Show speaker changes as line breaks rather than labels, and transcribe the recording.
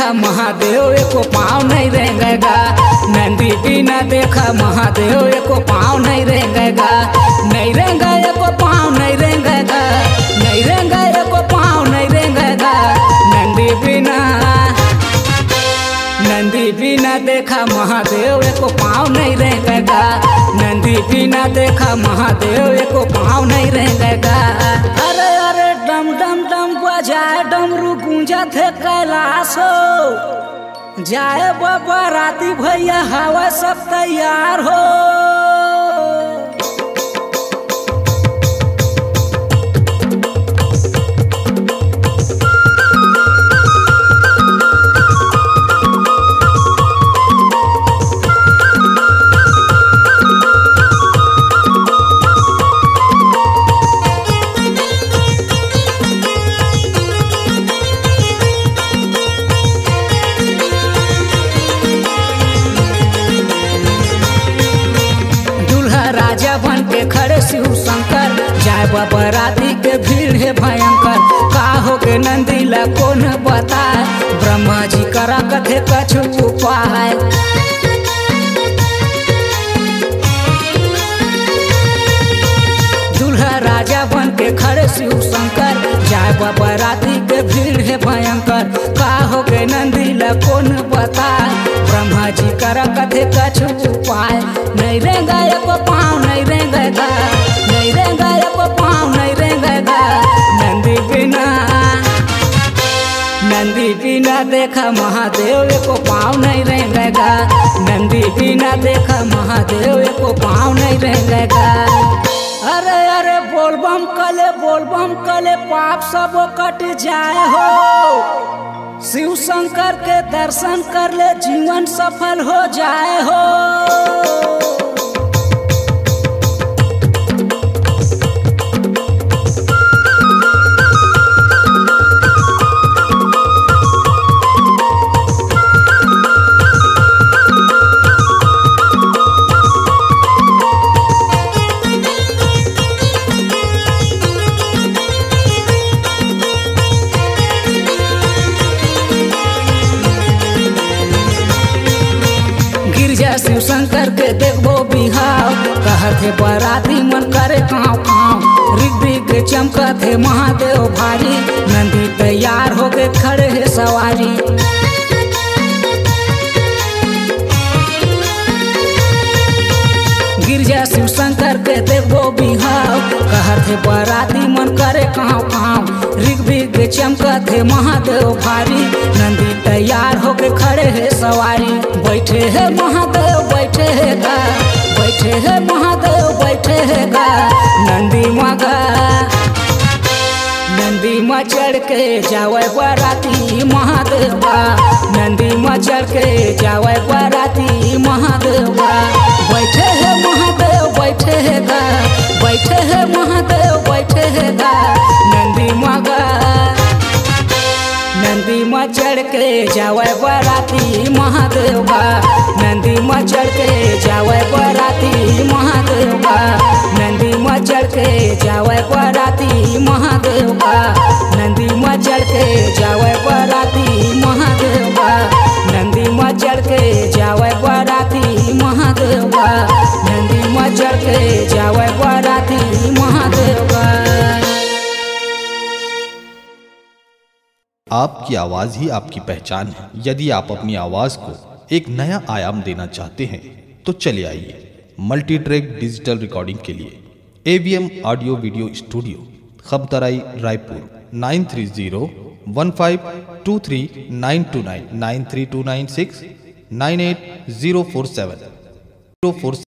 देखा महादेव एको पाँव नहीं रेंगेगा। नंदी बिना देखा महादेव एको पाँव नहीं रेंगेगा। नहीं रेंगा एको पाँव नहीं रेंगेगा। नहीं रेंगा एको पाँव नहीं रेंगेगा। नंदी बिना देखा महादेव एको पाँव नहीं रेंगेगा। नंदी बिना देखा महादेव एको पाँव नहीं रेंगेगा। अरे अरे डम डम डम बजाए डमरू गूंजत है कैलाश हो। जाए बाबा राती भैया हवा सब तैयार हो। बन के खड़े शिव शंकर जाए बाबा राती के भीड़ है भयंकर। का हो के नंदीला कौन बताए ब्रह्मा जी करा कथे कछु उपाय। दूल्हा राजा बन के खड़े शिव शंकर जाए बाबा राती के भीड़ है भयंकर। का हो के नंदीला कौन बताए ब्रह्मा जी करा कथे कछु उपाय। नहीं रेंगा एको पाँव नहीं रेंगेगा। नहीं रेंगा एको पाँव नहीं रेंगेगा। नंदी बिना देखा महादेव एको पाँव नहीं रेंगेगा। नंदी बिना देखा महादेव एको पाँव नहीं रेंगेगा। अरे अरे बोलबम कले पाप सब कट जाए हो। शिव शंकर के दर्शन कर ले जीवन सफल हो जाए हो। शिव शंकर के देखबो बिहाव कहत है बराती मन करे काँव काँव। रिग रिग चमकत है महादेव भारी नंदी तैयार हो के खड़े है सवारी। गिरजा शिव शंकर के देखबो बिहाव कहत है बराती मन करे काँव काँव। रिग रिग चमकत है महादेव भारी नंदी तैयार हो के खड़े है सवारी। बैठे है महादेव बैठे है गा। बैठे है महादेव बैठे है गा। नंदी माँ चढ़ के जावे बराती महादेव बा। नंदी माँ चढ़ के जावे बराती महादेव बा। बैठे है महादेव बैठे है गा। बैठे है महादेव बैठे है गा। नंदी माँ चढ़ के जावे बराती महादेव बा। नंदी माँ चढ़ के जावे बराती महादेव बा। नंदी माँ चढ़ के जावे बराती महादेव बा। नंदी माँ चढ़ के जावे बराती महादेव बा। नंदी माँ चढ़ के जावे बराती महादेव बा। नंदी माँ चढ़ के जावे बराती महादेव बा।
आपकी आवाज़ ही आपकी पहचान है। यदि आप अपनी आवाज़ को एक नया आयाम देना चाहते हैं तो चले आइए मल्टी ट्रैक डिजिटल रिकॉर्डिंग के लिए AVM audio video studio Khamtarai Raipur 9301523929 93296 98047